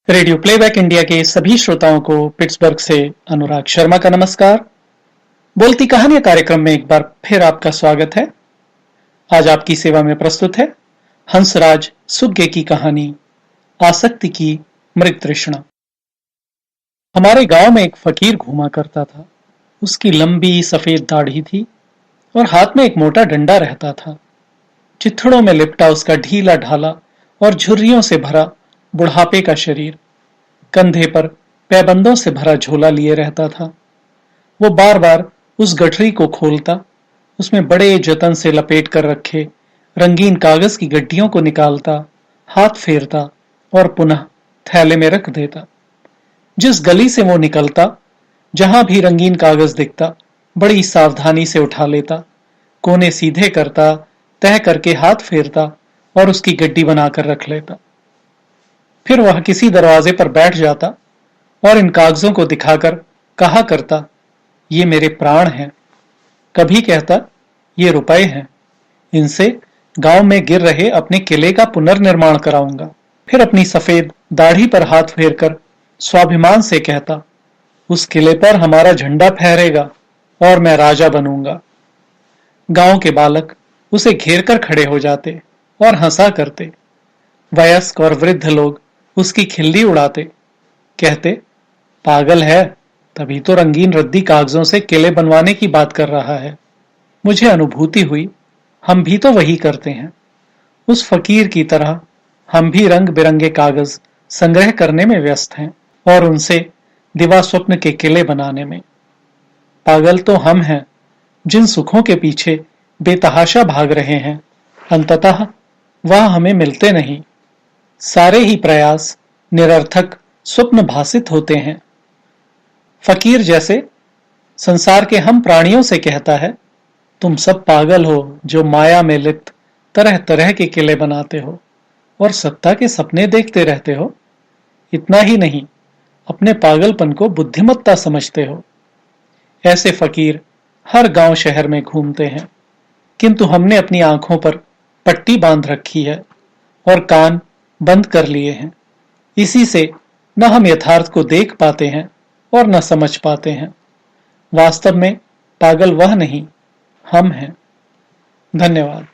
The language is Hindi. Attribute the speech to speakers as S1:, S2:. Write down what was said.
S1: रेडियो प्लेबैक इंडिया के सभी श्रोताओं को पिट्सबर्ग से अनुराग शर्मा का नमस्कार। बोलती कहानियां कार्यक्रम में एक बार फिर आपका स्वागत है। आज आपकी सेवा में प्रस्तुत है हंसराज सुग्गे की कहानी आसक्ति की मृग तृष्णा। हमारे गांव में एक फकीर घूमा करता था। उसकी लंबी सफेद दाढ़ी थी और हाथ में एक मोटा डंडा रहता था। चिथड़ों में लिपटा उसका ढीला ढाला और झुर्रियों से भरा बुढ़ापे का शरीर, कंधे पर पैबंदों से भरा झोला लिए रहता था। वो बार बार उस गठरी को खोलता, उसमें बड़े जतन से लपेट कर रखे रंगीन कागज की गड्डियों को निकालता, हाथ फेरता और पुनः थैले में रख देता। जिस गली से वो निकलता, जहां भी रंगीन कागज दिखता, बड़ी सावधानी से उठा लेता, कोने सीधे करता, तह करके हाथ फेरता और उसकी गड्डी बनाकर रख लेता। फिर वह किसी दरवाजे पर बैठ जाता और इन कागजों को दिखाकर कहा करता, ये मेरे प्राण हैं। कभी कहता, ये रुपए हैं, इनसे गांव में गिर रहे अपने किले का पुनर्निर्माण कराऊंगा। फिर अपनी सफेद दाढ़ी पर हाथ फेरकर स्वाभिमान से कहता, उस किले पर हमारा झंडा फहरेगा और मैं राजा बनूंगा। गांव के बालक उसे घेर कर खड़े हो जाते और हंसा करते। वयस्क और वृद्ध लोग उसकी खिल्ली उड़ाते, कहते, पागल है, तभी तो रंगीन रद्दी कागजों से किले बनवाने की बात कर रहा है। मुझे अनुभूति हुई, हम भी तो वही करते हैं। उस फकीर की तरह हम भी रंग बिरंगे कागज संग्रह करने में व्यस्त हैं और उनसे दिवा स्वप्न के किले बनाने में। पागल तो हम हैं, जिन सुखों के पीछे बेतहाशा भाग रहे हैं, अंततः वह हमें मिलते नहीं। सारे ही प्रयास निरर्थक स्वप्न भासित होते हैं। फकीर जैसे संसार के हम प्राणियों से कहता है, तुम सब पागल हो जो माया में लिप्त तरह तरह के किले बनाते हो और सत्ता के सपने देखते रहते हो। इतना ही नहीं, अपने पागलपन को बुद्धिमत्ता समझते हो। ऐसे फकीर हर गांव शहर में घूमते हैं, किंतु हमने अपनी आंखों पर पट्टी बांध रखी है और कान बंद कर लिए हैं। इसी से न हम यथार्थ को देख पाते हैं और न समझ पाते हैं। वास्तव में पागल वह नहीं, हम हैं। धन्यवाद।